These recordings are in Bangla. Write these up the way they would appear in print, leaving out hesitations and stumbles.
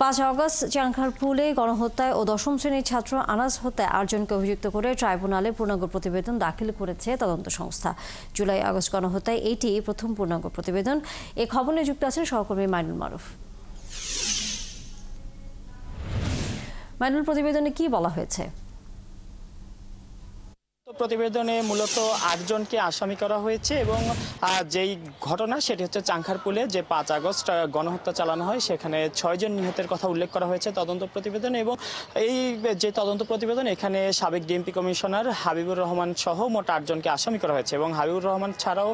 5 আগস্ট চাংখারপুলে গণহত্যায় ও দশম শ্রেণীর ছাত্র আনাস হত্যায় 8 জনকে অভিযুক্ত করে ট্রাইব্যুনালে পূর্ণাঙ্গ প্রতিবেদন দাখিল করেছে তদন্ত সংস্থা। জুলাই আগস্ট গণহত্যায় এটি প্রথম পূর্ণাঙ্গ প্রতিবেদন। এই খবর নিয়ে যুক্ত আছেন সহকর্মী মাইনুল মারুফ। মাইনুল, প্রতিবেদনে কি বলা হয়েছে? প্রতিবেদনে মূলত 8 জনকে আসামি করা হয়েছে এবং যেই ঘটনা সেটি হচ্ছে চাংখারপুলে যে 5 আগস্ট গণহত্যা চালানো হয় সেখানে 6 জন নিহতের কথা উল্লেখ করা হয়েছে তদন্ত প্রতিবেদনে। এবং এই যে তদন্ত প্রতিবেদন এখানে সাবেক ডিএমপি কমিশনার হাবিবুর রহমান সহ মোট 8 জনকে আসামি করা হয়েছে এবং হাবিবুর রহমান ছাড়াও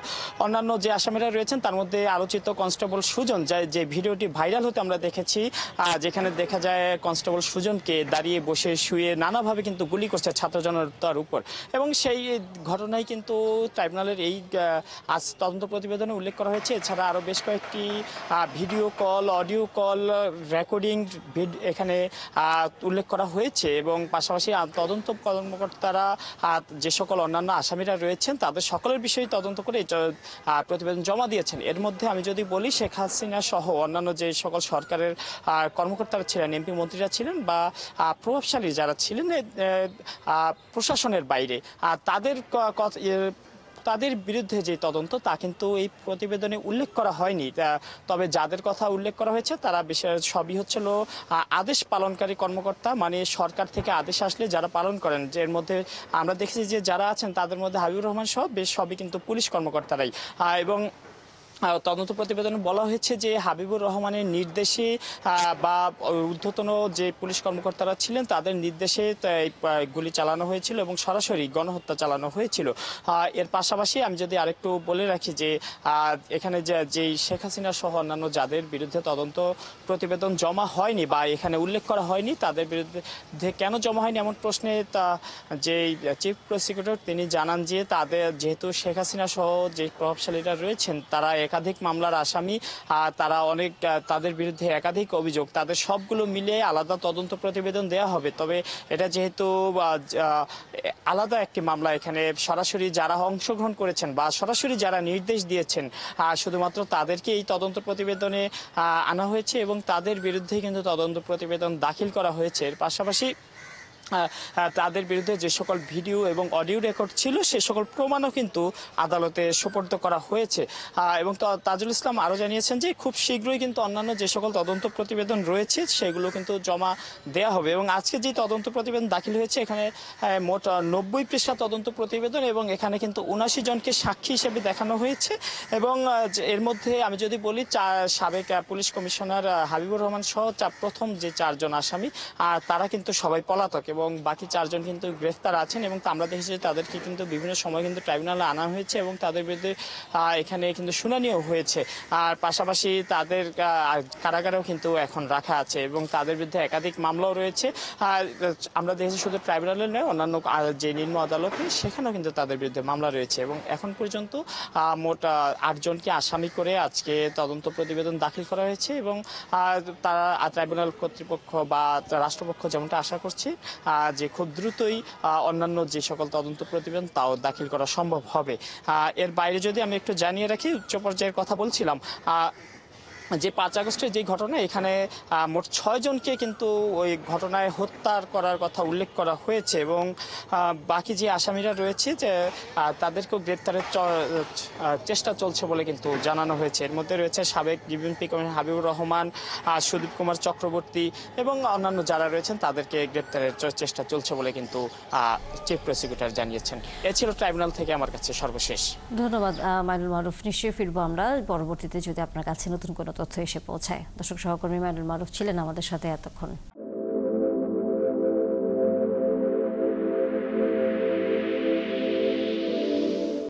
অন্যান্য যে আসামিরা রয়েছেন তার মধ্যে আলোচিত কনস্টেবল সুজন, যে ভিডিওটি ভাইরাল হতে আমরা দেখেছি, যেখানে দেখা যায় কনস্টেবল সুজনকে দাঁড়িয়ে বসে শুয়ে নানাভাবে কিন্তু গুলি করছে ছাত্র জনতার উপর। এবং সেই ঘটনায় কিন্তু ট্রাইব্যুনালের এই আজ তদন্ত প্রতিবেদনে উল্লেখ করা হয়েছে। এছাড়া আরও বেশ কয়েকটি video call, audio call, recording এখানে উল্লেখ করা হয়েছে এবং পাশাপাশি তদন্ত কর্মকর্তারা যে সকল অন্যান্য আসামিরা রয়েছেন তাদের সকলের বিষয়ে তদন্ত করে প্রতিবেদন জমা দিয়েছেন। এর মধ্যে আমি যদি বলি, শেখ হাসিনা সহ অন্যান্য যে সকল সরকারের কর্মকর্তারা ছিলেন, এমপি মন্ত্রীরা ছিলেন বা প্রভাবশালী যারা ছিলেন প্রশাসনের বাইরে, তাদের বিরুদ্ধে যে তদন্ত তা কিন্তু এই প্রতিবেদনে উল্লেখ করা হয়নি। তবে যাদের কথা উল্লেখ করা হয়েছে তারা সবই হচ্ছিল আদেশ পালনকারী কর্মকর্তা, মানে সরকার থেকে আদেশ আসলে যারা পালন করেন। এর মধ্যে আমরা দেখেছি যে যারা আছেন তাদের মধ্যে হাবিবুর রহমান সহ বেশ সবই কিন্তু পুলিশ কর্মকর্তারাই। এবং তদন্ত প্রতিবেদনে বলা হয়েছে যে হাবিবুর রহমানের নির্দেশে বা ঊর্ধ্বতন যে পুলিশ কর্মকর্তারা ছিলেন তাদের নির্দেশে গুলি চালানো হয়েছিল এবং সরাসরি গণহত্যা চালানো হয়েছিল। এর পাশাপাশি আমি যদি আরেকটু বলে রাখি যে এখানে যে শেখ হাসিনা সহ অন্যান্য যাদের বিরুদ্ধে তদন্ত প্রতিবেদন জমা হয়নি বা এখানে উল্লেখ করা হয়নি তাদের বিরুদ্ধে কেন জমা হয়নি এমন প্রশ্নে যে চিফ প্রসিকিউটর তিনি জানান যে তাদের যেহেতু শেখ হাসিনা সহ যে প্রভাবশালীরা রয়েছেন তারা একাধিক মামলার আসামি, তাদের বিরুদ্ধে একাধিক অভিযোগ, তাদের সবগুলো মিলিয়ে আলাদা তদন্ত প্রতিবেদন দেওয়া হবে। তবে এটা যেহেতু আলাদা একটি মামলা, এখানে সরাসরি যারা অংশগ্রহণ করেছেন বা সরাসরি যারা নির্দেশ দিয়েছেন শুধুমাত্র তাদেরকে এই তদন্ত প্রতিবেদনে আনা হয়েছে এবং তাদের বিরুদ্ধে কিন্তু তদন্ত প্রতিবেদন দাখিল করা হয়েছে। এর পাশাপাশি তাদের বিরুদ্ধে যে সকল ভিডিও এবং অডিও রেকর্ড ছিল সে সকল প্রমাণও কিন্তু আদালতে সোপর্দ করা হয়েছে। এবং তাজুল ইসলাম আরও জানিয়েছেন যে খুব শীঘ্রই কিন্তু অন্যান্য যে সকল তদন্ত প্রতিবেদন রয়েছে সেগুলো কিন্তু জমা দেওয়া হবে। এবং আজকে যে তদন্ত প্রতিবেদন দাখিল হয়েছে এখানে মোট 90 পৃষ্ঠা তদন্ত প্রতিবেদন এবং এখানে কিন্তু 79 জনকে সাক্ষী হিসেবে দেখানো হয়েছে। এবং এর মধ্যে আমি যদি বলি সাবেক পুলিশ কমিশনার হাবিবুর রহমান সহ প্রথম যে 4 জন আসামি তারা কিন্তু সবাই পলাতক এবং বাকি 4 জন কিন্তু গ্রেফতার আছেন। এবং আমরা দেখেছি যে তাদেরকে কিন্তু বিভিন্ন সময় কিন্তু ট্রাইব্যুনালে আনা হয়েছে এবং তাদের বিরুদ্ধে এখানে কিন্তু শুনানিও হয়েছে। আর পাশাপাশি তাদের কারাগারেও কিন্তু এখন রাখা আছে এবং তাদের বিরুদ্ধে একাধিক মামলাও রয়েছে। আমরা দেখেছি শুধু ট্রাইব্যুনালে নয়, অন্যান্য যে নিম্ন আদালতে সেখানেও কিন্তু তাদের বিরুদ্ধে মামলা রয়েছে। এবং এখন পর্যন্ত মোট 8 জনকে আসামি করে আজকে তদন্ত প্রতিবেদন দাখিল করা হয়েছে এবং তারা ট্রাইব্যুনাল কর্তৃপক্ষ বা রাষ্ট্রপক্ষ যেমনটা আশা করছে যে খুব দ্রুতই অন্যান্য যে সকল তদন্ত প্রতিবেদন তাও দাখিল করা সম্ভব হবে। এর বাইরে যদি আমি একটু জানিয়ে রাখি, উচ্চ পর্যায়ের কথা বলছিলাম, যে 5 আগস্টের যে ঘটনা এখানে মোট 6 জনকে কিন্তু ওই ঘটনায় হত্যা করার কথা উল্লেখ করা হয়েছে এবং বাকি যে আসামিরা রয়েছে যে তাদেরকেও গ্রেপ্তারের চেষ্টা চলছে বলে কিন্তু জানানো হয়েছে। এর মধ্যে রয়েছে সাবেক ডিএমপি কমিশনার হাবিবুর রহমান, সুদীপ কুমার চক্রবর্তী এবং অন্যান্য যারা রয়েছেন তাদেরকে গ্রেপ্তারের চেষ্টা চলছে বলে কিন্তু চিফ প্রসিকিউটর জানিয়েছেন। এ ছিল ট্রাইব্যুনাল থেকে আমার কাছে সর্বশেষ। ধন্যবাদ মাইনুল মারুফ। নিশ্চয়ই ফিরবো আমরা পরবর্তীতে যদি আপনার কাছে নতুন কোনো তথ্য এসে পৌঁছায়। দর্শক, সহকর্মী মাইনুল মারুফ ছিলেন আমাদের সাথে এতক্ষণ।